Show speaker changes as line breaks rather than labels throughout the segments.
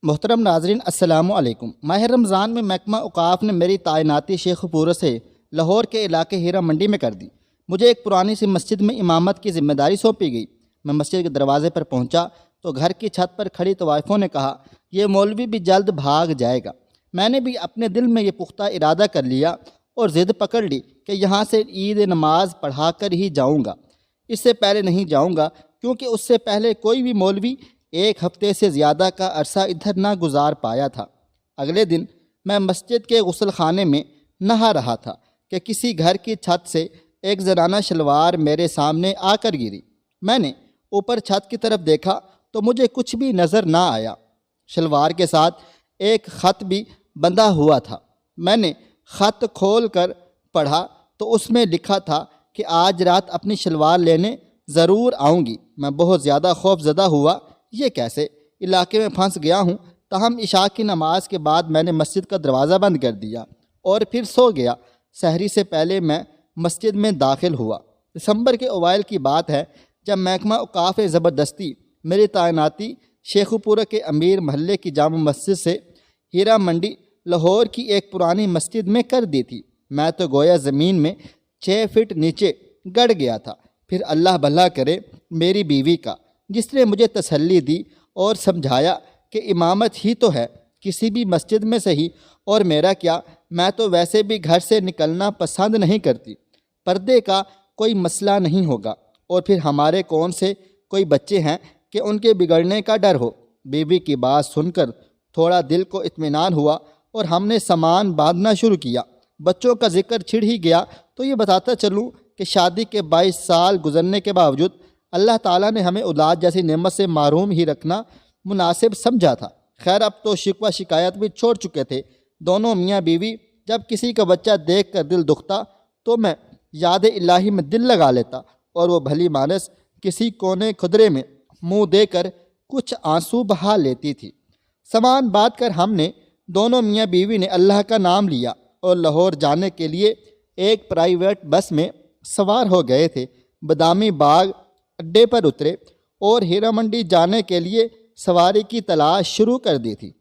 محترم ناظرین السلام علیکم۔ ماہ رمضان میں محکمہ اوقاف نے میری تعیناتی شیخ پورہ سے لاہور کے علاقے ہیرا منڈی میں کر دی۔ مجھے ایک پرانی سی مسجد میں امامت کی ذمہ داری سونپی گئی۔ میں مسجد کے دروازے پر پہنچا تو گھر کی چھت پر کھڑی طوائفوں نے کہا یہ مولوی بھی جلد بھاگ جائے گا۔ میں نے بھی اپنے دل میں یہ پختہ ارادہ کر لیا اور ضد پکڑ لی کہ یہاں سے عید نماز پڑھا کر ہی جاؤں گا، اس سے پہلے نہیں جاؤں گا، کیونکہ اس سے پہلے کوئی بھی مولوی ایک ہفتے سے زیادہ کا عرصہ ادھر نہ گزار پایا تھا۔ اگلے دن میں مسجد کے غسل خانے میں نہا رہا تھا کہ کسی گھر کی چھت سے ایک زنانہ شلوار میرے سامنے آ کر گری۔ میں نے اوپر چھت کی طرف دیکھا تو مجھے کچھ بھی نظر نہ آیا۔ شلوار کے ساتھ ایک خط بھی بندھا ہوا تھا۔ میں نے خط کھول کر پڑھا تو اس میں لکھا تھا کہ آج رات اپنی شلوار لینے ضرور آؤں گی۔ میں بہت زیادہ خوف زدہ ہوا، یہ کیسے علاقے میں پھنس گیا ہوں۔ تاہم عشاء کی نماز کے بعد میں نے مسجد کا دروازہ بند کر دیا اور پھر سو گیا۔ سحری سے پہلے میں مسجد میں داخل ہوا۔ دسمبر کے اوائل کی بات ہے جب محکمہ اوقاف زبردستی میری تعیناتی شیخ پورہ کے امیر محلے کی جامع مسجد سے ہیرا منڈی لاہور کی ایک پرانی مسجد میں کر دی تھی۔ میں تو گویا زمین میں 6 فٹ نیچے گڑ گیا تھا۔ پھر اللہ بھلا کرے میری بیوی کا، جس نے مجھے تسلی دی اور سمجھایا کہ امامت ہی تو ہے، کسی بھی مسجد میں صحیح، اور میرا کیا، میں تو ویسے بھی گھر سے نکلنا پسند نہیں کرتی، پردے کا کوئی مسئلہ نہیں ہوگا، اور پھر ہمارے کون سے کوئی بچے ہیں کہ ان کے بگڑنے کا ڈر ہو۔ بیوی کی بات سن کر تھوڑا دل کو اطمینان ہوا اور ہم نے سامان باندھنا شروع کیا۔ بچوں کا ذکر چھڑ ہی گیا تو یہ بتاتا چلوں کہ شادی کے 22 سال گزرنے کے باوجود اللہ تعالیٰ نے ہمیں اولاد جیسی نعمت سے محروم ہی رکھنا مناسب سمجھا تھا۔ خیر اب تو شکوہ شکایت بھی چھوڑ چکے تھے۔ دونوں میاں بیوی جب کسی کا بچہ دیکھ کر دل دکھتا تو میں یاد الہی میں دل لگا لیتا اور وہ بھلی مانس کسی کونے کھدرے میں منہ دے کر کچھ آنسو بہا لیتی تھی۔ سامان باندھ کر ہم نے دونوں میاں بیوی نے اللہ کا نام لیا اور لاہور جانے کے لیے ایک پرائیویٹ بس میں سوار ہو گئے تھے۔ بادامی باغ اڈے پر اترے اور ہیرا منڈی جانے کے لیے سواری کی تلاش شروع کر دی تھی۔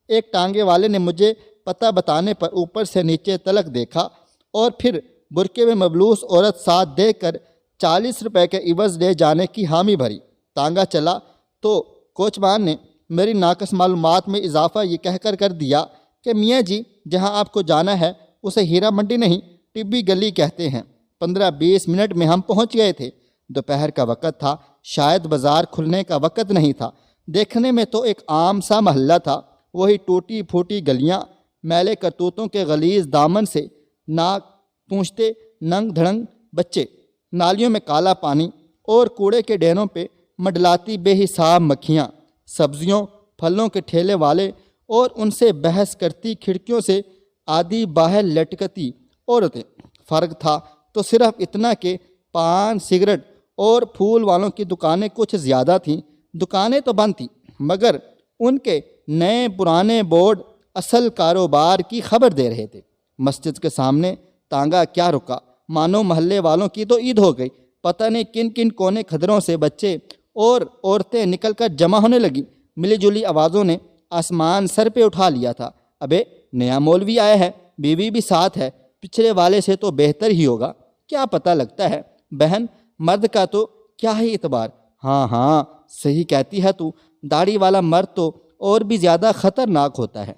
ایک ٹانگے والے نے مجھے پتہ بتانے پر اوپر سے نیچے تلک دیکھا اور پھر برقعے میں ملبوس عورت ساتھ دیکھ کر 40 روپے کے عوض لے جانے کی حامی بھری۔ تانگا چلا تو کوچمان نے میری ناقص معلومات میں اضافہ یہ کر دیا کہ میاں جی جہاں آپ کو جانا ہے اسے ہیرا منڈی نہیں ٹبی گلی کہتے ہیں۔ 15-20 منٹ میں ہم پہنچ گئے تھے۔ دوپہر کا وقت تھا، شاید بازار کھلنے کا وقت نہیں تھا۔ دیکھنے میں تو ایک عام سا محلہ تھا، وہی ٹوٹی پھوٹی گلیاں، میلے کرتوتوں کے غلیظ دامن سے ناک پونچھتے ننگ دھڑنگ بچے، نالیوں میں کالا پانی اور کوڑے کے ڈھیروں پہ منڈلاتی بے حساب مکھیاں، سبزیوں پھلوں کے ٹھیلے والے اور ان سے بحث کرتی کھڑکیوں سے آدھی باہر لٹکتی عورتیں۔ فرق تھا تو صرف اتنا کہ پان سگریٹ اور پھول والوں کی دکانیں کچھ زیادہ تھیں۔ دکانیں تو بند تھیں مگر ان کے نئے پرانے بورڈ اصل کاروبار کی خبر دے رہے تھے۔ مسجد کے سامنے تانگا کیا رکا، مانو محلے والوں کی تو عید ہو گئی۔ پتہ نہیں کن کن کونے کھدروں سے بچے اور عورتیں نکل کر جمع ہونے لگیں۔ ملی جلی آوازوں نے آسمان سر پہ اٹھا لیا تھا۔ ابے نیا مولوی آیا ہے، بیوی بھی ساتھ ہے، پچھلے والے سے تو بہتر ہی ہوگا، کیا پتہ لگتا ہے بہن، مرد کا تو کیا ہی اعتبار۔ ہاں صحیح کہتی ہے تو، داڑھی والا مرد تو اور بھی زیادہ خطرناک ہوتا ہے۔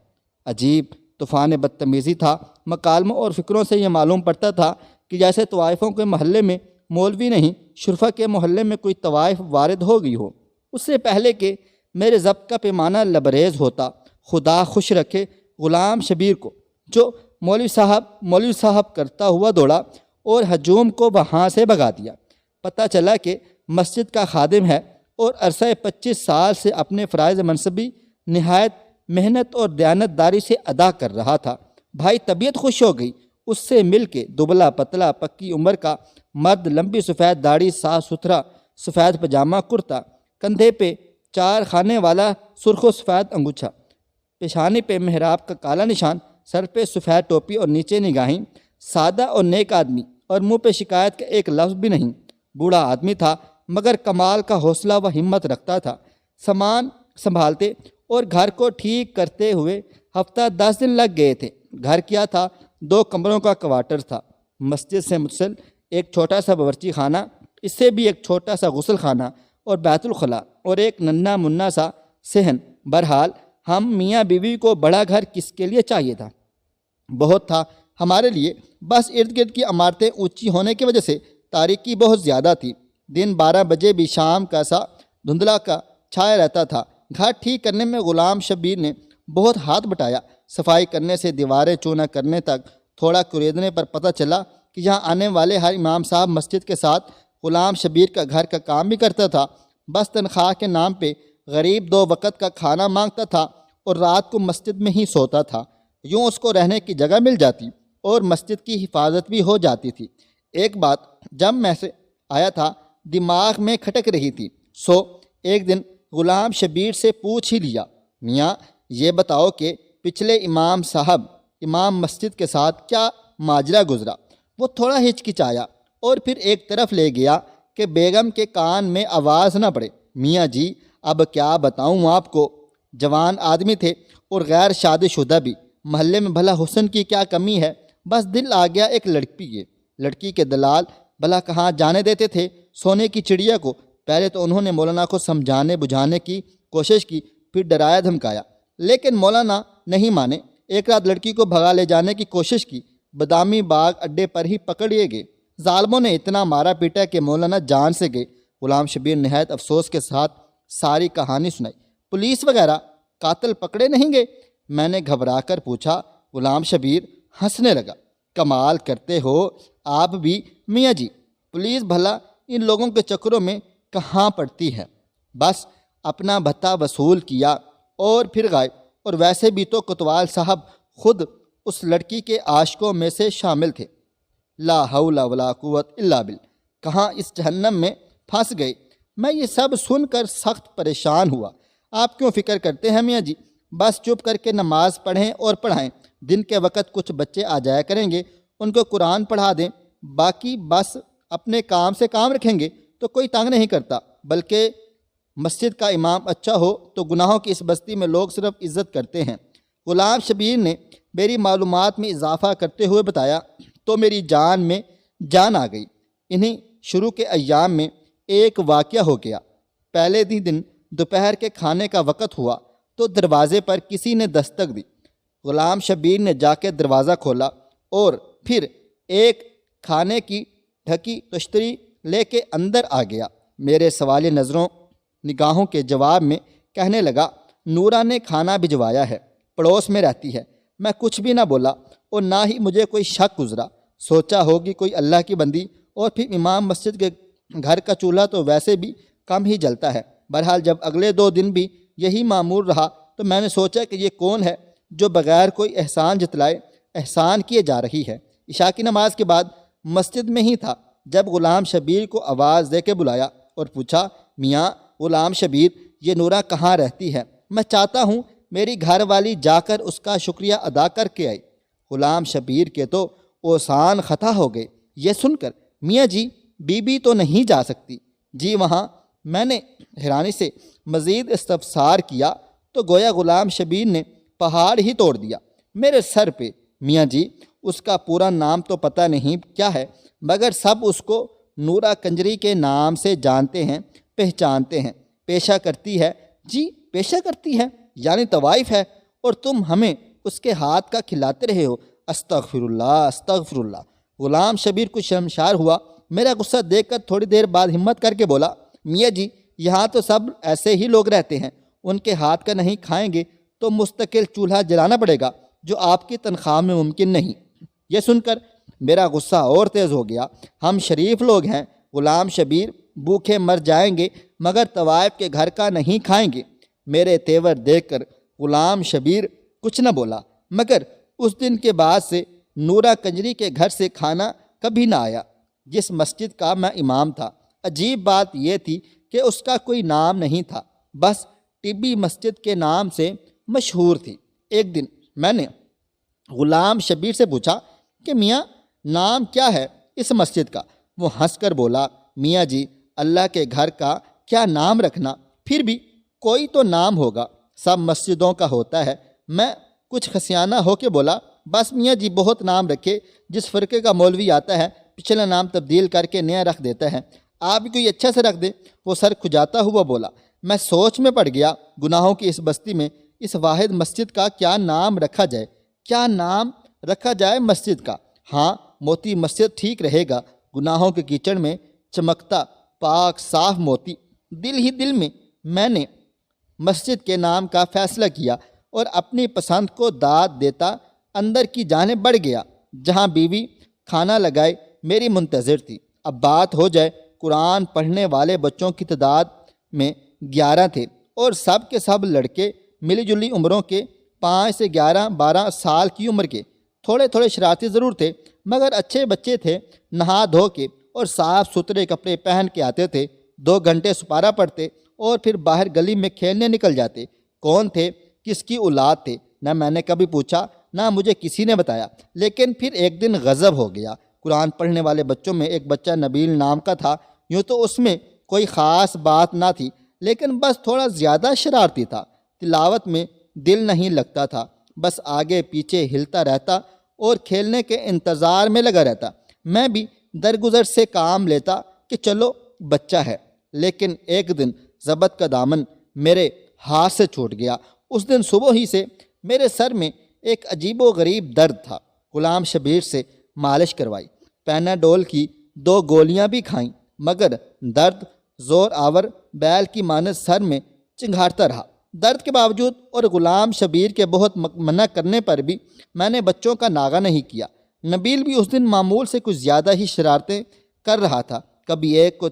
عجیب طوفان بدتمیزی تھا۔ مکالموں اور فکروں سے یہ معلوم پڑتا تھا کہ جیسے طوائفوں کے محلے میں مولوی نہیں، شرفا کے محلے میں کوئی طوائف وارد ہو گئی ہو۔ اس سے پہلے کہ میرے ضبط کا پیمانہ لبریز ہوتا، خدا خوش رکھے غلام شبیر کو، جو مولوی صاحب کرتا ہوا دوڑا اور ہجوم کو وہاں سے بھگا دیا۔ پتہ چلا کہ مسجد کا خادم ہے اور عرصہ 25 سال سے اپنے فرائض منصبی نہایت محنت اور دیانتداری سے ادا کر رہا تھا۔ بھائی طبیعت خوش ہو گئی اس سے مل کے۔ دبلا پتلا پکی عمر کا مرد، لمبی سفید داڑھی، صاف ستھرا سفید پاجامہ کرتا، کندھے پہ 4 خانے والا سرخ و سفید انگوچھا، پیشانی پہ محراب کا کالا نشان، سر پہ سفید ٹوپی اور نیچے نگاہیں۔ سادہ اور نیک آدمی اور منہ پہ شکایت کا ایک لفظ بھی نہیں۔ بوڑھا آدمی تھا مگر کمال کا حوصلہ و ہمت رکھتا تھا۔ سامان سنبھالتے اور گھر کو ٹھیک کرتے ہوئے ہفتہ 10 دن لگ گئے تھے۔ گھر کیا تھا؟ 2 کمروں کا کوارٹر تھا، مسجد سے متصل ایک چھوٹا سا باورچی خانہ، اس سے بھی ایک چھوٹا سا غسل خانہ اور بیت الخلاء اور ایک ننھا منا سا صحن۔ بہرحال ہم میاں بیوی کو بڑا گھر کس کے لیے چاہیے تھا؟ بہت تھا ہمارے لیے، بس ارد گرد کی عمارتیں اونچی ہونے کی وجہ سے تاریکی بہت زیادہ تھی۔ دن 12 بجے بھی شام کا سا دھندلا کا چھایا رہتا تھا۔ گھر ٹھیک کرنے میں غلام شبیر نے بہت ہاتھ بٹایا، صفائی کرنے سے دیواریں چونا کرنے تک۔ تھوڑا کریدنے پر پتہ چلا کہ یہاں آنے والے ہر امام صاحب مسجد کے ساتھ غلام شبیر کا گھر کا کام بھی کرتا تھا۔ بس تنخواہ کے نام پہ غریب 2 وقت کا کھانا مانگتا تھا اور رات کو مسجد میں ہی سوتا تھا۔ یوں اس کو رہنے کی جگہ مل جاتی اور مسجد کی حفاظت بھی ہو جاتی تھی۔ ایک بات جب میں سے آیا تھا دماغ میں کھٹک رہی تھی، سو ایک دن غلام شبیر سے پوچھ ہی لیا، میاں یہ بتاؤ کہ پچھلے امام صاحب امام مسجد کے ساتھ کیا ماجرا گزرا؟ وہ تھوڑا ہچکچایا اور پھر ایک طرف لے گیا کہ بیگم کے کان میں آواز نہ پڑے۔ میاں جی اب کیا بتاؤں آپ کو، جوان آدمی تھے اور غیر شادی شدہ بھی، محلے میں بھلا حسن کی کیا کمی ہے، بس دل آ گیا ایک لڑکی کے دلال بھلا کہاں جانے دیتے تھے سونے کی چڑیا کو۔ پہلے تو انہوں نے مولانا کو سمجھانے بجھانے کی کوشش کی، پھر ڈرایا دھمکایا، لیکن مولانا نہیں مانے۔ ایک رات لڑکی کو بھگا لے جانے کی کوشش کی، بادامی باغ اڈے پر ہی پکڑ لیے گئے۔ ظالموں نے اتنا مارا پیٹا کہ مولانا جان سے گئے۔ غلام شبیر نہایت افسوس کے ساتھ ساری کہانی سنائی۔ پولیس وغیرہ قاتل پکڑے نہیں گئے؟ میں نے گھبرا کر پوچھا۔ غلام شبیر ہنسنے لگا، کمال کرتے ہو آپ بھی میاں جی، پولیس بھلا ان لوگوں کے چکروں میں کہاں پڑتی ہے، بس اپنا بھتہ وصول کیا اور پھر غائب۔ اور ویسے بھی تو کوتوال صاحب خود اس لڑکی کے عاشقوں میں سے شامل تھے۔ لا حول ولا قوت الا باللہ، کہاں اس جہنم میں پھنس گئے۔ میں یہ سب سن کر سخت پریشان ہوا۔ آپ کیوں فکر کرتے ہیں میاں جی، بس چپ کر کے نماز پڑھیں اور پڑھائیں۔ دن کے وقت کچھ بچے آ جایا کریں گے، ان کو قرآن پڑھا دیں، باقی بس اپنے کام سے کام رکھیں گے تو کوئی تنگ نہیں کرتا۔ بلکہ مسجد کا امام اچھا ہو تو گناہوں کی اس بستی میں لوگ صرف عزت کرتے ہیں۔ غلام شبیر نے میری معلومات میں اضافہ کرتے ہوئے بتایا تو میری جان میں جان آ گئی۔ انہی شروع کے ایام میں ایک واقعہ ہو گیا۔ پہلے دن دوپہر کے کھانے کا وقت ہوا تو دروازے پر کسی نے دستک دی۔ غلام شبیر نے جا کے دروازہ کھولا اور پھر ایک کھانے کی ڈھکی تشتری لے کے اندر آ گیا۔ میرے سوالی نظروں نگاہوں کے جواب میں کہنے لگا، نورا نے کھانا بھجوایا ہے، پڑوس میں رہتی ہے۔ میں کچھ بھی نہ بولا اور نہ ہی مجھے کوئی شک گزرا۔ سوچا ہوگی کوئی اللہ کی بندی، اور پھر امام مسجد کے گھر کا چولہا تو ویسے بھی کم ہی جلتا ہے۔ بہرحال جب اگلے 2 دن بھی یہی معمول رہا تو میں نے سوچا کہ یہ کون ہے جو بغیر کوئی احسان جتلائے احسان کیے جا رہی ہے۔ عشاء کی نماز کے بعد مسجد میں ہی تھا جب غلام شبیر کو آواز دے کے بلایا اور پوچھا، میاں غلام شبیر، یہ نورا کہاں رہتی ہے؟ میں چاہتا ہوں میری گھر والی جا کر اس کا شکریہ ادا کر کے آئی۔ غلام شبیر کے تو اوسان خطا ہو گئے یہ سن کر۔ میاں جی بی بی تو نہیں جا سکتی؟ جی وہاں۔ میں نے حیرانی سے مزید استفسار کیا تو گویا غلام شبیر نے پہاڑ ہی توڑ دیا میرے سر پہ۔ میاں جی اس کا پورا نام تو پتہ نہیں کیا ہے، مگر سب اس کو نورا کنجری کے نام سے جانتے ہیں پہچانتے ہیں۔ پیشہ کرتی ہے؟ جی پیشہ کرتی ہے، یعنی طوائف ہے، اور تم ہمیں اس کے ہاتھ کا کھلاتے رہے ہو۔ استغفر اللہ استغفر اللہ۔ غلام شبیر کو شرمسار ہوا۔ میرا غصہ دیکھ کر تھوڑی دیر بعد ہمت کر کے بولا، میاں جی یہاں تو سب ایسے ہی لوگ رہتے ہیں، ان کے ہاتھ کا نہیں کھائیں گے تو مستقل چولہا جلانا پڑے گا، جو آپ کی تنخواہ میں ممکن نہیں۔ یہ سن کر میرا غصہ اور تیز ہو گیا۔ ہم شریف لوگ ہیں غلام شبیر، بھوکے مر جائیں گے مگر طوائف کے گھر کا نہیں کھائیں گے۔ میرے تیور دیکھ کر غلام شبیر کچھ نہ بولا، مگر اس دن کے بعد سے نورا کنجری کے گھر سے کھانا کبھی نہ آیا جس مسجد کا میں امام تھا۔ عجیب بات یہ تھی کہ اس کا کوئی نام نہیں تھا، بس ٹبی مسجد کے نام سے مشہور تھی۔ ایک دن میں نے غلام شبیر سے پوچھا کہ میاں نام کیا ہے اس مسجد کا؟ وہ ہنس کر بولا، میاں جی اللہ کے گھر کا کیا نام رکھنا، پھر بھی کوئی تو نام ہوگا، سب مسجدوں کا ہوتا ہے۔ میں کچھ خسیانہ ہو کے بولا، بس میاں جی بہت نام رکھے، جس فرقے کا مولوی آتا ہے پچھلا نام تبدیل کر کے نیا رکھ دیتا ہے، آپ بھی کوئی اچھا سے رکھ دیں۔ وہ سر کھجاتا ہوا بولا۔ میں سوچ میں پڑ گیا، گناہوں کی اس بستی میں اس واحد مسجد کا کیا نام رکھا جائے، کیا نام رکھا جائے مسجد کا؟ ہاں، موتی مسجد ٹھیک رہے گا۔ گناہوں کے کیچڑ میں چمکتا پاک صاف موتی۔ دل ہی دل میں نے مسجد کے نام کا فیصلہ کیا اور اپنی پسند کو داد دیتا اندر کی جانب بڑھ گیا، جہاں بیوی کھانا لگائے میری منتظر تھی۔ اب بات ہو جائے، قرآن پڑھنے والے بچوں کی تعداد میں 11 تھے اور سب کے سب لڑکے ملی جلی عمروں کے، 5 سے 11-12 سال کی عمر کے۔ تھوڑے تھوڑے شرارتی ضرور تھے، مگر اچھے بچے تھے، نہا دھو کے اور صاف ستھرے کپڑے پہن کے آتے تھے، 2 گھنٹے سپارہ پڑھتے اور پھر باہر گلی میں کھیلنے نکل جاتے۔ کون تھے، کس کی اولاد تھے، نہ میں نے کبھی پوچھا نہ مجھے کسی نے بتایا۔ لیکن پھر ایک دن غضب ہو گیا۔ قرآن پڑھنے والے بچوں میں ایک بچہ نبیل نام کا تھا۔ یوں تو اس میں کوئی خاص بات نہ تھی، لیکن بس تھوڑا زیادہ شرارتی تھا۔ تلاوت میں دل نہیں لگتا تھا، بس آگے پیچھے ہلتا رہتا اور کھیلنے کے انتظار میں لگا رہتا۔ میں بھی درگزر سے کام لیتا کہ چلو بچہ ہے، لیکن ایک دن ضبط کا دامن میرے ہاتھ سے چھوٹ گیا۔ اس دن صبح ہی سے میرے سر میں ایک عجیب و غریب درد تھا۔ غلام شبیر سے مالش کروائی، پیناڈول کی 2 گولیاں بھی کھائیں، مگر درد زور آور بیل کی مانند سر میں چنگھاڑتا رہا۔ درد کے باوجود اور غلام شبیر کے بہت منع کرنے پر بھی میں نے بچوں کا ناغہ نہیں کیا۔ نبیل بھی اس دن معمول سے کچھ زیادہ ہی شرارتیں کر رہا تھا، کبھی ایک کو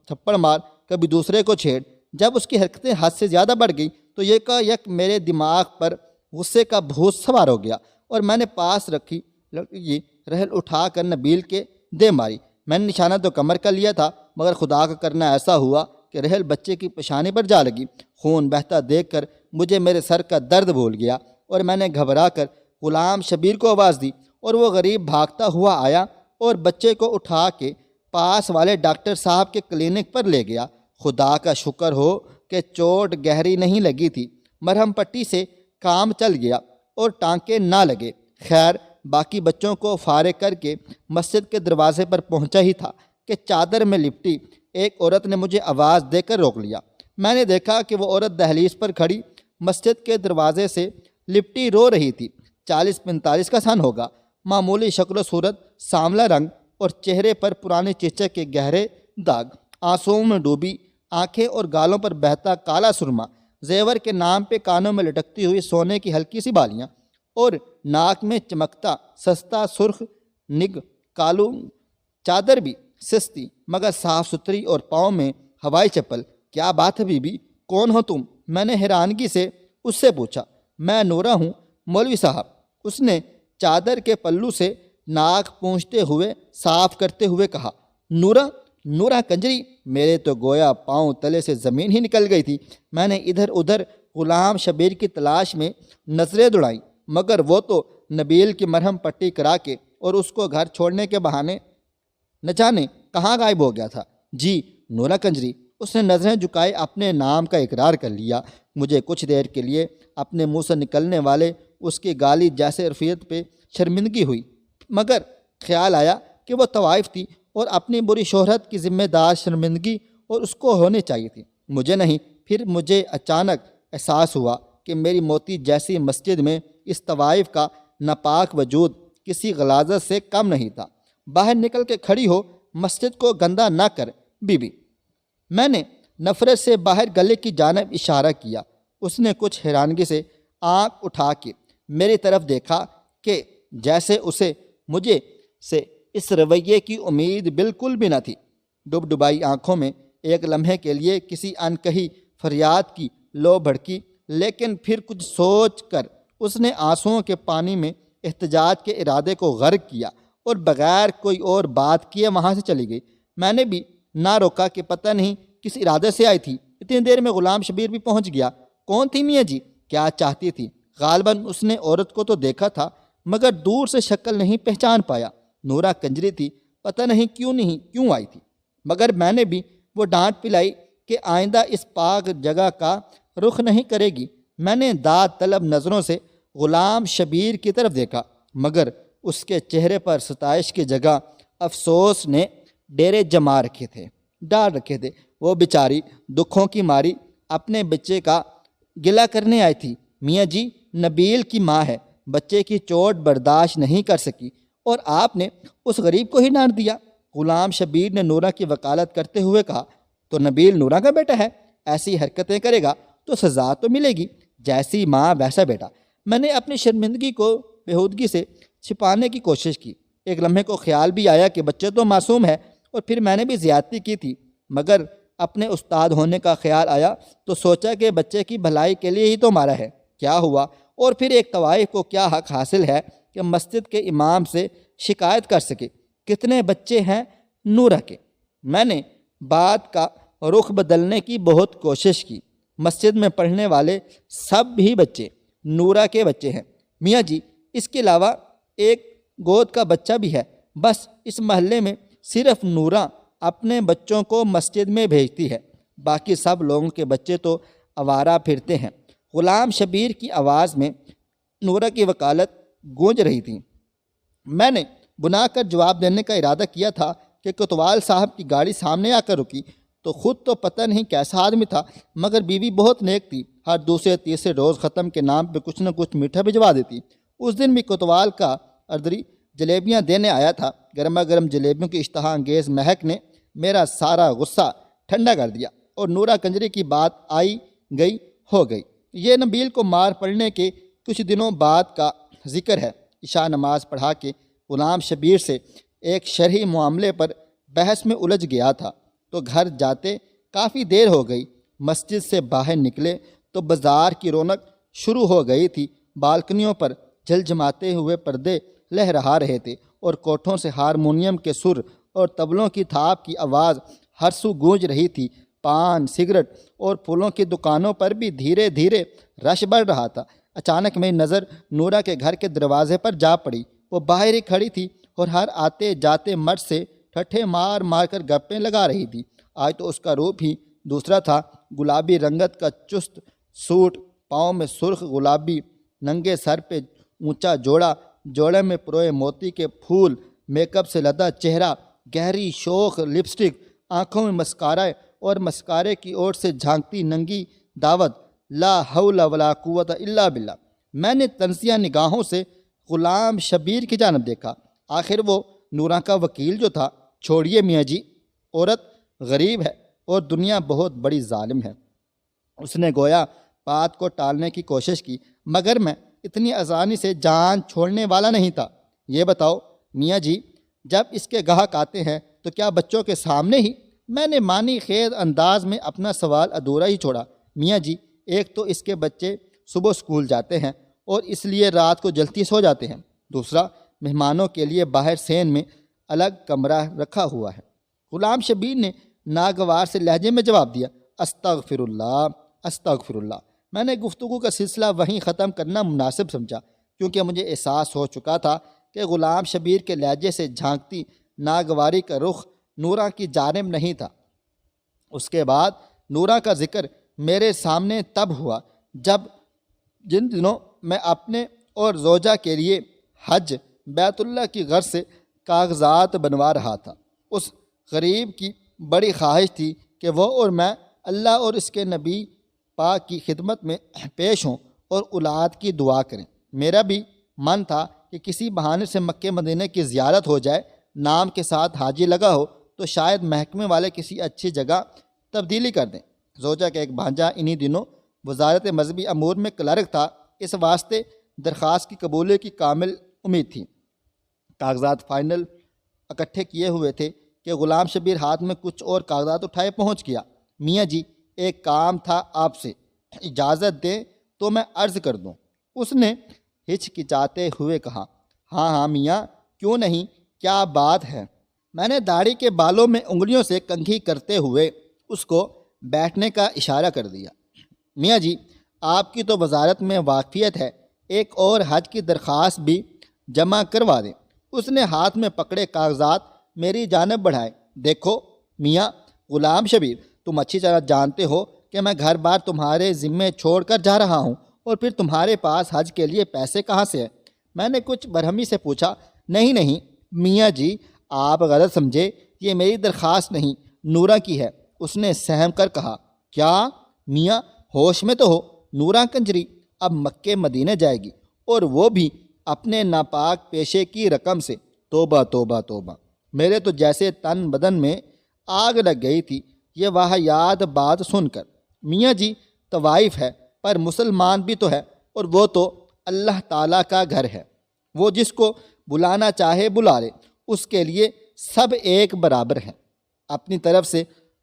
تھپڑ مار، کبھی دوسرے کو چھیڑ۔ جب اس کی حرکتیں حد سے زیادہ بڑھ گئی تو یک میرے دماغ پر غصے کا بھوت سوار ہو گیا اور میں نے پاس رکھی رحل اٹھا کر نبیل کے دے ماری۔ میں نے نشانہ تو کمر کا لیا تھا، مگر خدا کا کرنا ایسا ہوا کہ رحل بچے کی پیشانی پر جا لگی۔ خون بہتا دیکھ کر مجھے میرے سر کا درد بھول گیا اور میں نے گھبرا کر غلام شبیر کو آواز دی اور وہ غریب بھاگتا ہوا آیا اور بچے کو اٹھا کے پاس والے ڈاکٹر صاحب کے کلینک پر لے گیا۔ خدا کا شکر ہو کہ چوٹ گہری نہیں لگی تھی، مرہم پٹی سے کام چل گیا اور ٹانکے نہ لگے۔ خیر، باقی بچوں کو فارغ کر کے مسجد کے دروازے پر پہنچا ہی تھا کہ چادر میں لپٹی ایک عورت نے مجھے آواز دے کر روک لیا۔ میں نے دیکھا کہ وہ عورت دہلیز پر کھڑی مسجد کے دروازے سے لپٹی رو رہی تھی۔ 40-45 کا سن ہوگا، معمولی شکل و صورت، سانولا رنگ اور چہرے پر پرانے چچک کے گہرے داغ، آنسوؤں میں ڈوبی آنکھیں اور گالوں پر بہتا کالا سرما، زیور کے نام پہ کانوں میں لٹکتی ہوئی سونے کی ہلکی سی بالیاں اور ناک میں چمکتا سستا سرخ نگ کالو چادر بھی سستی مگر صاف ستھری اور پاؤں میں ہوائی چپل۔ کیا بات ہے بی بی، کون ہو تم؟ میں نے حیرانگی سے اس سے پوچھا۔ میں نورہ ہوں مولوی صاحب، اس نے چادر کے پلو سے ناک پونچھتے ہوئے صاف کرتے ہوئے کہا۔ نورہ؟ نورہ کنجری؟ میرے تو گویا پاؤں تلے سے زمین ہی نکل گئی تھی۔ میں نے ادھر ادھر غلام شبیر کی تلاش میں نظریں دوڑائیں، مگر وہ تو نبیل کی مرہم پٹی کرا کے اور اس کو گھر چھوڑنے کے بہانے نہ جانے کہاں غائب ہو گیا تھا۔ جی نورہ کنجری۔ اس نے نظریں جھکائے اپنے نام کا اقرار کر لیا۔ مجھے کچھ دیر کے لیے اپنے منہ سے نکلنے والے اس کی گالی جیسے عرفیت پہ شرمندگی ہوئی، مگر خیال آیا کہ وہ طوائف تھی اور اپنی بری شہرت کی ذمہ دار شرمندگی اور اس کو ہونی چاہیے تھی، مجھے نہیں۔ پھر مجھے اچانک احساس ہوا کہ میری موتی جیسی مسجد میں اس طوائف کا ناپاک وجود کسی غلاظت سے کم نہیں تھا۔ باہر نکل کے کھڑی ہو، مسجد کو گندہ نہ کر بی بی۔ میں نے نفرت سے باہر گلے کی جانب اشارہ کیا۔ اس نے کچھ حیرانگی سے آنکھ اٹھا کے میری طرف دیکھا کہ جیسے اسے مجھے سے اس رویے کی امید بالکل بھی نہ تھی۔ ڈبڈبائی آنکھوں میں ایک لمحے کے لیے کسی انکہی فریاد کی لو بھڑکی، لیکن پھر کچھ سوچ کر اس نے آنسوؤں کے پانی میں احتجاج کے ارادے کو غرق کیا اور بغیر کوئی اور بات کیے وہاں سے چلی گئی۔ میں نے بھی نہ روکا کہ پتہ نہیں کس ارادے سے آئی تھی۔ اتنی دیر میں غلام شبیر بھی پہنچ گیا۔ کون تھی میاں جی؟ کیا چاہتی تھی؟ غالباً اس نے عورت کو تو دیکھا تھا، مگر دور سے شکل نہیں پہچان پایا۔ نورہ کنجری تھی، پتہ نہیں کیوں آئی تھی، مگر میں نے بھی وہ ڈانٹ پلائی کہ آئندہ اس پاک جگہ کا رخ نہیں کرے گی۔ میں نے داد طلب نظروں سے غلام شبیر کی طرف دیکھا، مگر اس کے چہرے پر ستائش کی جگہ افسوس نے ڈیرے جما رکھے تھے، ڈال رکھے تھے۔ وہ بیچاری دکھوں کی ماری اپنے بچے کا گلہ کرنے آئی تھی۔ میاں جی، نبیل کی ماں ہے، بچے کی چوٹ برداشت نہیں کر سکی اور آپ نے اس غریب کو ہی ڈانٹ دیا۔ غلام شبیر نے نورہ کی وکالت کرتے ہوئے کہا، تو نبیل نورہ کا بیٹا ہے، ایسی حرکتیں کرے گا تو سزا تو ملے گی، جیسی ماں ویسا بیٹا۔ میں نے اپنی شرمندگی کو بےہودگی سے چھپانے کی کوشش کی۔ ایک لمحے کو خیال بھی آیا کہ بچے تو معصوم ہے اور پھر میں نے بھی زیادتی کی تھی، مگر اپنے استاد ہونے کا خیال آیا تو سوچا کہ بچے کی بھلائی کے لیے ہی تو مارا ہے، کیا ہوا؟ اور پھر ایک طوائف کو کیا حق حاصل ہے کہ مسجد کے امام سے شکایت کر سکے؟ کتنے بچے ہیں نورہ کے؟ میں نے بات کا رخ بدلنے کی بہت کوشش کی۔ مسجد میں پڑھنے والے سب بھی بچے نورہ کے بچے ہیں میاں جی، اس کے علاوہ ایک گود کا بچہ بھی ہے، بس اس محلے میں صرف نورہ اپنے بچوں کو مسجد میں بھیجتی ہے، باقی سب لوگوں کے بچے تو آوارہ پھرتے ہیں۔ غلام شبیر کی آواز میں نورہ کی وکالت گونج رہی تھی۔ میں نے بنا کر جواب دینے کا ارادہ کیا تھا کہ کوتوال صاحب کی گاڑی سامنے آ کر رکی تو خود تو پتہ نہیں کیسا آدمی تھا، مگر بیوی بہت نیک تھی، ہر دوسرے تیسرے روز ختم کے نام پہ کچھ نہ کچھ میٹھا بھجوا دیتی۔ اس دن بھی کوتوال کا اردری جلیبیاں دینے آیا تھا۔ گرما گرم جلیبیوں کی اشتہا انگیز مہک نے میرا سارا غصہ ٹھنڈا کر دیا اور نورہ کنجری کی بات آئی گئی ہو گئی۔ یہ نبیل کو مار پڑنے کے کچھ دنوں بعد کا ذکر ہے۔ عشاء نماز پڑھا کے غلام شبیر سے ایک شرعی معاملے پر بحث میں الجھ گیا تھا تو گھر جاتے کافی دیر ہو گئی۔ مسجد سے باہر نکلے تو بازار کی رونق شروع ہو گئی تھی۔ بالکنیوں پر جھلجھماتے ہوئے پردے لہرا رہے تھے اور کوٹھوں سے ہارمونیم کے سر اور طبلوں کی تھاپ کی آواز ہر سو گونج رہی تھی۔ پان، سگریٹ اور پھولوں کی دکانوں پر بھی دھیرے دھیرے رش بڑھ رہا تھا۔ اچانک میری نظر نورہ کے گھر کے دروازے پر جا پڑی۔ وہ باہر ہی کھڑی تھی اور ہر آتے جاتے مرد سے ٹھٹھے مار مار کر گپیں لگا رہی تھی۔ آج تو اس کا روپ ہی دوسرا تھا۔ گلابی رنگت کا چست سوٹ، پاؤں میں سرخ گلابی، ننگے سر پہ اونچا جوڑا، جوڑے میں پروئے موتی کے پھول، میک اپ سے لدا چہرہ، گہری شوخ لپسٹک، آنکھوں میں مسکارا اور مسکارے کی اوٹ سے جھانکتی ننگی دعوت، لا حول ولا قوت الا باللہ۔ میں نے طنزیہ نگاہوں سے غلام شبیر کی جانب دیکھا۔ آخر وہ نورہ کا وکیل جو تھا۔ چھوڑیے میاں جی، عورت غریب ہے اور دنیا بہت بڑی ظالم ہے۔ اس نے گویا بات کو ٹالنے کی کوشش کی، مگر میں اتنی آسانی سے جان چھوڑنے والا نہیں تھا۔ یہ بتاؤ میاں جی، جب اس کے گاہک آتے ہیں تو کیا بچوں کے سامنے ہی؟ میں نے معنی خیز انداز میں اپنا سوال ادھورا ہی چھوڑا۔ میاں جی، ایک تو اس کے بچے صبح اسکول جاتے ہیں اور اس لیے رات کو جلدی سو جاتے ہیں، دوسرا مہمانوں کے لیے باہر سین میں الگ کمرہ رکھا ہوا ہے۔ غلام شبیر نے ناگوار سے لہجے میں جواب دیا، استغفر اللہ استغفر اللہ۔ میں نے گفتگو کا سلسلہ وہیں ختم کرنا مناسب سمجھا، کیونکہ مجھے احساس ہو چکا تھا کہ غلام شبیر کے لہجے سے جھانکتی ناگواری کا رخ نورہ کی جانب نہیں تھا۔ اس کے بعد نورہ کا ذکر میرے سامنے تب ہوا جب جن دنوں میں اپنے اور زوجہ کے لیے حج بیت اللہ کی غرض سے کاغذات بنوا رہا تھا۔ اس غریب کی بڑی خواہش تھی کہ وہ اور میں اللہ اور اس کے نبی پاک کی خدمت میں پیش ہوں اور اولاد کی دعا کریں۔ میرا بھی من تھا کہ کسی بہانے سے مکہ مدینہ کی زیارت ہو جائے، نام کے ساتھ حاجی لگا ہو تو شاید محکمے والے کسی اچھی جگہ تبدیلی کر دیں۔ زوجہ کا ایک بھانجا انہی دنوں وزارت مذہبی امور میں کلرک تھا، اس واسطے درخواست کی قبولی کی کامل امید تھی۔ کاغذات فائنل اکٹھے کیے ہوئے تھے کہ غلام شبیر ہاتھ میں کچھ اور کاغذات اٹھائے پہنچ گیا۔ میاں جی، ایک کام تھا آپ سے، اجازت دیں تو میں عرض کر دوں۔ اس نے ہچکچاتے ہوئے کہا، ہاں ہاں میاں، کیوں نہیں، کیا بات ہے؟ میں نے داڑھی کے بالوں میں انگلیوں سے کنگھی کرتے ہوئے اس کو بیٹھنے کا اشارہ کر دیا۔ میاں جی، آپ کی تو وزارت میں واقفیت ہے، ایک اور حج کی درخواست بھی جمع کروا دیں۔ اس نے ہاتھ میں پکڑے کاغذات میری جانب بڑھائے۔ دیکھو میاں غلام شبیر، تم اچھی طرح جانتے ہو کہ میں گھر بار تمہارے ذمے چھوڑ کر جا رہا ہوں اور پھر تمہارے پاس حج کے لیے پیسے کہاں سے ہیں؟ میں نے کچھ برہمی سے پوچھا۔ نہیں نہیں میاں جی، آپ غلط سمجھے، یہ میری درخواست نہیں، نورہ کی ہے۔ اس نے سہم کر کہا۔ کیا میاں، ہوش میں تو ہو؟ نورہ کنجری اب مکے مدینے جائے گی، اور وہ بھی اپنے ناپاک پیشے کی رقم سے۔ توبہ توبہ توبہ، میرے تو جیسے تن بدن میں آگ لگ گئی تھی یہ واہیات بات سن کر۔ میاں جی، طوائف ہے پر مسلمان بھی تو ہے، اور وہ تو اللہ تعالیٰ کا گھر ہے، وہ جس کو بلانا چاہے بلا لے، اس کے لیے سب ایک برابر ہیں۔ اپنی طرف سے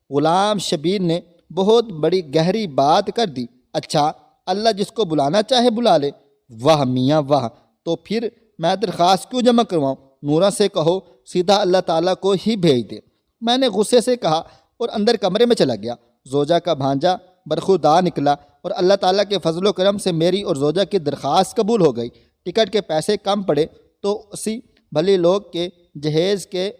غلام شبیر نے بہت بڑی گہری بات کر دی۔ اچھا، اللہ جس کو بلانا چاہے بلا لے؟ واہ میاں واہ، تو پھر میں درخواست کیوں جمع کرواؤں؟ نورہ سے کہو سیدھا اللہ تعالیٰ کو ہی بھیج دے۔ میں نے غصے سے کہا اور اندر کمرے میں چلا گیا۔ زوجہ کا بھانجا برخودار نکلا اور اللہ تعالیٰ کے فضل و کرم سے میری اور زوجہ کی درخواست قبول ہو گئی۔ ٹکٹ کے پیسے کم پڑے تو اسی بھلی لوگ کے جہیز کے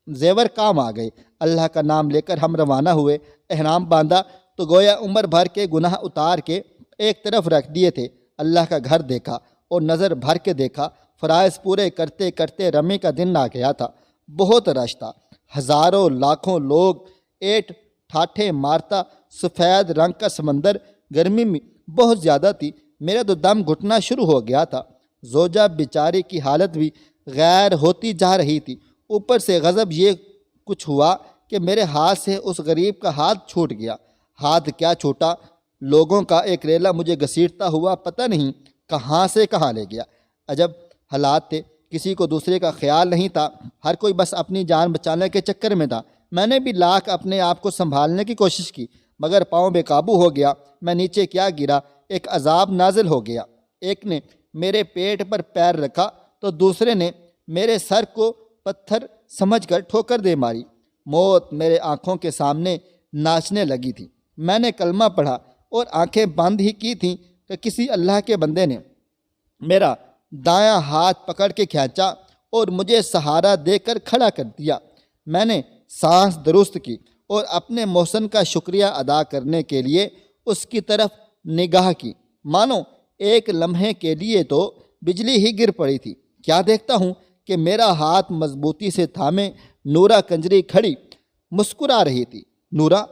زیور کام آ گئے۔ اللہ کا نام لے کر ہم روانہ ہوئے۔ احرام باندھا تو گویا عمر بھر کے گناہ اتار کے ایک طرف رکھ دیے تھے۔ اللہ کا گھر دیکھا اور نظر بھر کے دیکھا۔ فرائض پورے کرتے کرتے رمی کا دن آ گیا تھا۔ بہت رش تھا، ہزاروں لاکھوں لوگ ایٹ ٹھاٹھے مارتا، سفید رنگ کا سمندر، گرمی میں بہت زیادہ تھی، میرا تو دم گھٹنا شروع ہو گیا تھا۔ زوجہ بیچاری کی حالت بھی غیر ہوتی جا رہی تھی۔ اوپر سے غضب یہ کچھ ہوا کہ میرے ہاتھ سے اس غریب کا ہاتھ چھوٹ گیا۔ ہاتھ کیا چھوٹا، لوگوں کا ایک ریلا مجھے گھسیٹتا ہوا پتہ نہیں کہاں سے کہاں لے گیا۔ عجب حالات تھے، کسی کو دوسرے کا خیال نہیں تھا، ہر کوئی بس اپنی جان بچانے کے چکر میں تھا۔ میں نے بھی لاکھ اپنے آپ کو سنبھالنے کی کوشش کی، مگر پاؤں بے قابو ہو گیا۔ میں نیچے کیا گرا، ایک عذاب نازل ہو گیا۔ ایک نے میرے پیٹ پر پیر رکھا تو دوسرے نے میرے سر کو پتھر سمجھ کر ٹھوکر دے ماری۔ موت میرے آنکھوں کے سامنے ناچنے لگی تھی۔ میں نے کلمہ پڑھا اور آنکھیں بند ہی کی تھیں کہ کسی اللہ کے بندے نے میرا دایاں ہاتھ پکڑ کے کھینچا اور مجھے سہارا دے کر کھڑا کر دیا۔ میں نے سانس درست کی اور اپنے محسن کا شکریہ ادا کرنے کے لیے اس کی طرف نگاہ کی۔ مانو ایک لمحے کے لیے تو بجلی ہی گر پڑی تھی۔ کیا دیکھتا ہوں کہ میرا ہاتھ مضبوطی سے تھامے نورہ کنجری کھڑی مسکرا رہی تھی۔ نورہ،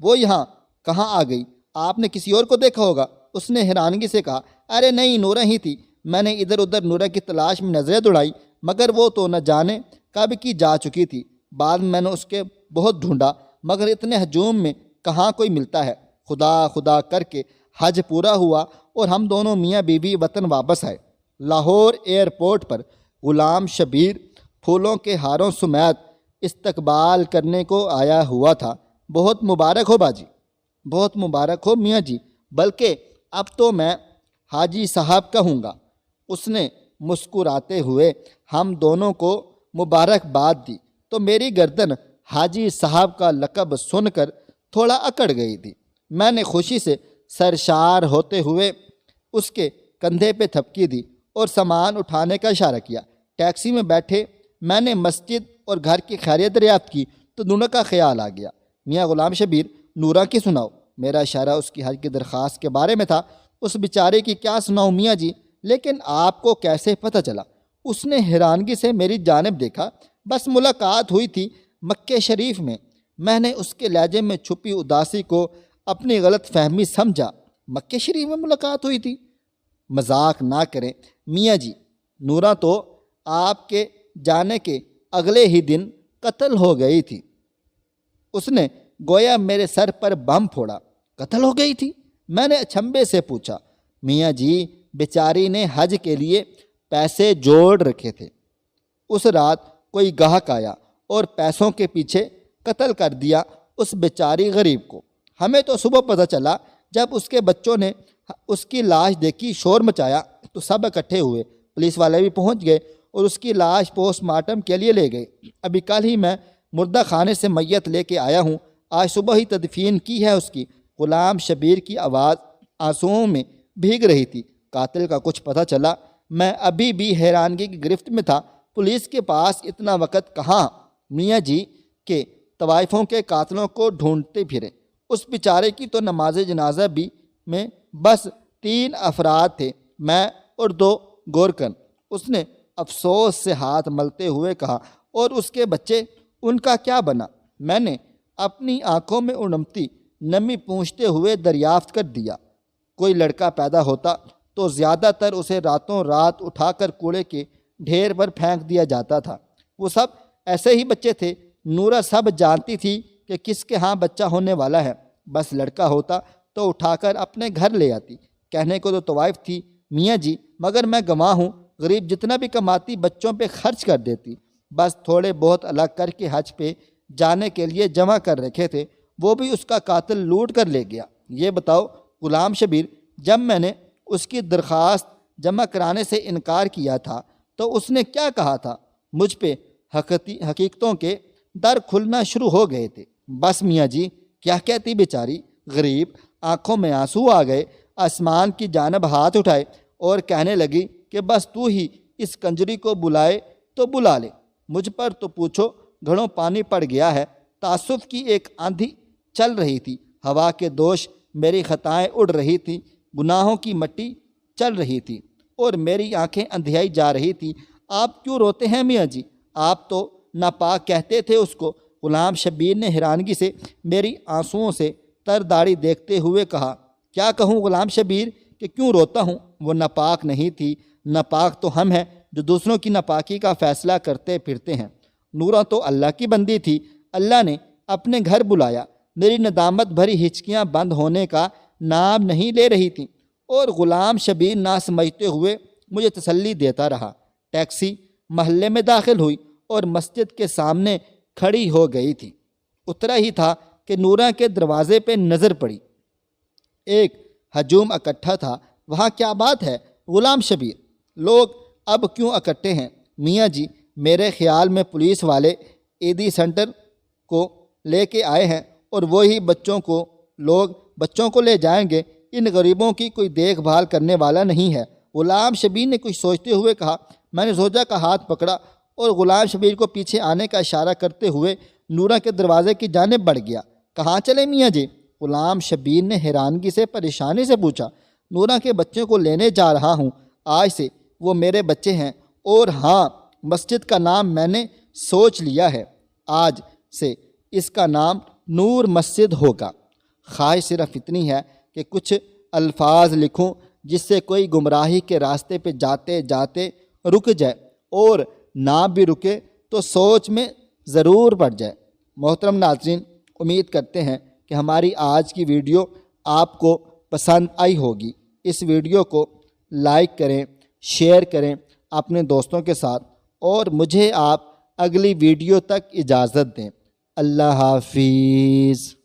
وہ یہاں کہاں آ گئی؟ آپ نے کسی اور کو دیکھا ہوگا، اس نے حیرانگی سے کہا۔ ارے نہیں، نورہ ہی تھی۔ میں نے ادھر ادھر نورہ کی تلاش میں نظریں دوڑائیں، مگر وہ تو نہ جانے کب کی جا چکی تھی۔ بعد میں نے اس کے بہت ڈھونڈا، مگر اتنے ہجوم میں کہاں کوئی ملتا ہے۔ خدا خدا کر کے حج پورا ہوا اور ہم دونوں میاں بیوی وطن واپس آئے۔ لاہور ایئرپورٹ پر غلام شبیر پھولوں کے ہاروں سمیت استقبال کرنے کو آیا ہوا تھا۔ بہت مبارک ہو باجی، بہت مبارک ہو میاں جی، بلکہ اب تو میں حاجی صاحب کہوں گا۔ اس نے مسکراتے ہوئے ہم دونوں کو مبارکباد دی تو میری گردن حاجی صاحب کا لقب سن کر تھوڑا اکڑ گئی تھی۔ میں نے خوشی سے سرشار ہوتے ہوئے اس کے کندھے پہ تھپکی دی اور سامان اٹھانے کا اشارہ کیا۔ ٹیکسی میں بیٹھے میں نے مسجد اور گھر کی خیریت دریافت کی تو نورہ کا خیال آ گیا۔ میاں غلام شبیر، نورہ کی سناؤ۔ میرا اشارہ اس کی حج کی درخواست کے بارے میں تھا۔ اس بیچارے کی کیا سناؤں میاں جی، لیکن آپ کو کیسے پتہ چلا؟ اس نے حیرانگی سے میری جانب دیکھا۔ بس ملاقات ہوئی تھی مکے شریف میں۔ میں نے اس کے لہجے میں چھپی اداسی کو اپنی غلط فہمی سمجھا۔ مکے شریف میں ملاقات ہوئی تھی؟ مذاق نہ کریں میاں جی، نورہ تو آپ کے جانے کے اگلے ہی دن قتل ہو گئی تھی۔ اس نے گویا میرے سر پر بم پھوڑا۔ قتل ہو گئی تھی؟ میں نے اچنبھے سے پوچھا۔ میاں جی، بیچاری نے حج کے لیے پیسے جوڑ رکھے تھے، اس رات کوئی گاہک آیا اور پیسوں کے پیچھے قتل کر دیا اس بیچاری غریب کو۔ ہمیں تو صبح پتہ چلا، جب اس کے بچوں نے اس کی لاش دیکھی، شور مچایا تو سب اکٹھے ہوئے۔ پولیس والے بھی پہنچ گئے اور اس کی لاش پوسٹ مارٹم کے لیے لے گئے۔ ابھی کل ہی میں مردہ خانے سے میت لے کے آیا ہوں، آج صبح ہی تدفین کی ہے اس کی۔ غلام شبیر کی آواز آنسوؤں میں بھیگ رہی تھی۔ قاتل کا کچھ پتہ چلا؟ میں ابھی بھی حیرانگی کی گرفت میں تھا۔ پولیس کے پاس اتنا وقت کہاں میاں جی کہ طوائفوں کے قاتلوں کو ڈھونڈتے پھرے؟ اس بیچارے کی تو نماز جنازہ بھی میں بس 3 افراد تھے، میں اور 2 گورکن۔ اس نے افسوس سے ہاتھ ملتے ہوئے کہا، اور اس کے بچے، ان کا کیا بنا؟ میں نے اپنی آنکھوں میں اڑمتی نمی پونچھتے ہوئے دریافت کر دیا، کوئی لڑکا پیدا ہوتا تو زیادہ تر اسے راتوں رات اٹھا کر کوڑے کے ڈھیر پر پھینک دیا جاتا تھا۔ وہ سب ایسے ہی بچے تھے۔ نورہ سب جانتی تھی کہ کس کے ہاں بچہ ہونے والا ہے، بس لڑکا ہوتا تو اٹھا کر اپنے گھر لے آتی۔ کہنے کو تو طوائف تھی میاں جی، مگر میں گواہ ہوں، غریب جتنا بھی کماتی بچوں پہ خرچ کر دیتی۔ بس تھوڑے بہت الگ کر کے حج پہ جانے کے لیے جمع کر رکھے تھے، وہ بھی اس کا قاتل لوٹ کر لے گیا۔ یہ بتاؤ غلام شبیر، جب میں نے اس کی درخواست جمع کرانے سے انکار کیا تھا تو اس نے کیا کہا تھا؟ مجھ پہ حقیقتوں کے در کھلنا شروع ہو گئے تھے۔ بس میاں جی، کیا کہتی بیچاری؟ غریب آنکھوں میں آنسو آ گئے، آسمان کی جانب ہاتھ اٹھائے اور کہنے لگی کہ بس تو ہی اس کنجری کو بلائے تو بلا لے، مجھ پر تو پوچھو گھڑوں پانی پڑ گیا ہے۔ تعصب کی ایک آندھی چل رہی تھی، ہوا کے دوش میری خطائیں اڑ رہی تھیں، گناہوں کی مٹی چل رہی تھی اور میری آنکھیں اندھیائی جا رہی تھی۔ آپ کیوں روتے ہیں میاں جی؟ آپ تو ناپاک کہتے تھے اس کو۔ غلام شبیر نے حیرانگی سے میری آنسوؤں سے تر داڑھی دیکھتے ہوئے کہا، کیا کہوں غلام شبیر کہ کیوں روتا ہوں؟ وہ ناپاک نہیں تھی، ناپاک تو ہم ہیں جو دوسروں کی ناپاکی کا فیصلہ کرتے پھرتے ہیں۔ نورہ تو اللہ کی بندی تھی، اللہ نے اپنے گھر بلایا۔ میری ندامت بھری ہچکیاں بند ہونے کا نام نہیں لے رہی تھیں اور غلام شبیر نہ سمجھتے ہوئے مجھے تسلی دیتا رہا۔ ٹیکسی محلے میں داخل ہوئی اور مسجد کے سامنے کھڑی ہو گئی تھی۔ اترا ہی تھا کہ نورہ کے دروازے پہ نظر پڑی۔ ایک ہجوم اکٹھا تھا۔ وہاں کیا بات ہے غلام شبیر؟ لوگ اب کیوں اکٹھے ہیں؟ میاں جی، میرے خیال میں پولیس والے عیدی سینٹر کو لے کے آئے ہیں اور وہی بچوں کو لے جائیں گے۔ ان غریبوں کی کوئی دیکھ بھال کرنے والا نہیں ہے۔ غلام شبیر نے کچھ سوچتے ہوئے کہا۔ میں نے زوجہ کا ہاتھ پکڑا اور غلام شبیر کو پیچھے آنے کا اشارہ کرتے ہوئے نورہ کے دروازے کی جانب بڑھ گیا۔ کہاں چلے میاں جی؟ غلام شبیر نے حیرانگی سے پریشانی سے پوچھا۔ نورہ کے بچوں کو لینے جا رہا ہوں، آج سے وہ میرے بچے ہیں، اور ہاں، مسجد کا نام میں نے سوچ لیا ہے، آج سے اس کا نام نور مسجد ہوگا۔ خواہش صرف اتنی ہے کہ کچھ الفاظ لکھوں جس سے کوئی گمراہی کے راستے پہ جاتے جاتے رک جائے، اور نہ بھی رکے تو سوچ میں ضرور پڑ جائے۔ محترم ناظرین، امید کرتے ہیں کہ ہماری آج کی ویڈیو آپ کو پسند آئی ہوگی۔ اس ویڈیو کو لائک کریں، شیئر کریں اپنے دوستوں کے ساتھ، اور مجھے آپ اگلی ویڈیو تک اجازت دیں۔ اللہ حافظ۔